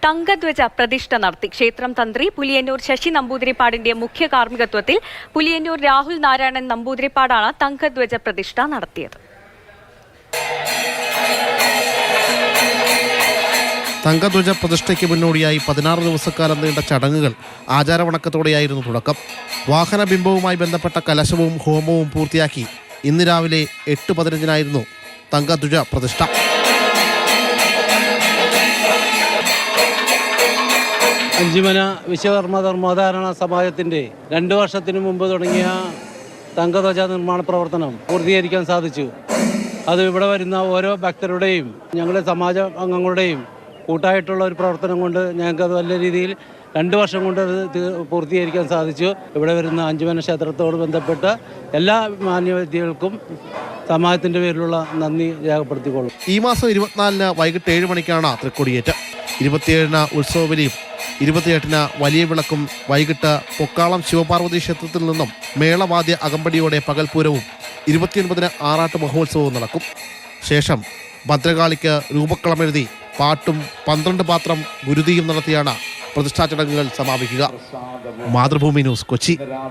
തങ്കധ്വജ പ്രതിഷ്ഠ നടത്തി. ക്ഷേത്രം തന്ത്രി പുലിയന്നൂർ ശശി നമ്പൂതിരിപ്പാടിന്റെ മുഖ്യ കാർമ്മികത്വത്തിൽ പുലിയന്നൂർ രാഹുൽ നാരായണൻ നമ്പൂതിരിപ്പാടാണ് തങ്കധ്വജ പ്രതിഷ്ഠ നടത്തിയത്. തങ്കധ്വജ പ്രതിഷ്ഠയ്ക്ക് മുന്നോടിയായി 16 ദിവസക്കാലം നീണ്ട ചടങ്ങുകൾ ആചാരവണക്കത്തോടെയായിരുന്നു തുടക്കം. വാഹനബിംബവുമായി ബന്ധപ്പെട്ട കലശവും ഹോമവും പൂർത്തിയാക്കി ഇന്ന് രാവിലെ 8:15 തങ്കധ്വജ പ്രതിഷ്ഠ. അഞ്ചുമന വിശ്വകർമ്മ ധർമ്മോദ്ധാരണ സമാജത്തിൻ്റെ 2 വർഷത്തിന് മുമ്പ് തുടങ്ങിയ തങ്കധ്വജ നിർമ്മാണ പ്രവർത്തനം പൂർത്തീകരിക്കാൻ സാധിച്ചു. അത് ഇവിടെ വരുന്ന ഓരോ ഭക്തരുടെയും ഞങ്ങളുടെ സമാജ അംഗങ്ങളുടെയും കൂട്ടായിട്ടുള്ള ഒരു പ്രവർത്തനം കൊണ്ട് ഞങ്ങൾക്കത് വലിയ രീതിയിൽ 2 വർഷം കൊണ്ട് അത് പൂർത്തീകരിക്കാൻ സാധിച്ചു. ഇവിടെ വരുന്ന അഞ്ചുമന ക്ഷേത്രത്തോട് ബന്ധപ്പെട്ട എല്ലാ മാന്യവ്യക്തികൾക്കും സമാജത്തിൻ്റെ പേരിലുള്ള നന്ദി രേഖപ്പെടുത്തിക്കൊള്ളും. ഈ മാസം 24 വൈകിട്ട് 7 മണിക്കാണ് തൃക്കൊടിയേറ്റ്. 27 ഉത്സവബലിയും 28 വലിയ വിളക്കും വൈകിട്ട് പൊക്കാളം ശിവപാർവതി ക്ഷേത്രത്തിൽ നിന്നും മേളവാദ്യ അകമ്പടിയോടെ പകൽപൂരവും 29 ആറാട്ട് മഹോത്സവവും നടക്കും. ശേഷം ഭദ്രകാളിക്ക് രൂപക്കളമെഴുതി പാട്ടും 12 പാത്രം ഗുരുതിയും നടത്തിയാണ് പ്രതിഷ്ഠാ ചടങ്ങുകൾ സമാപിക്കുക. മാതൃഭൂമി ന്യൂസ്, കൊച്ചി.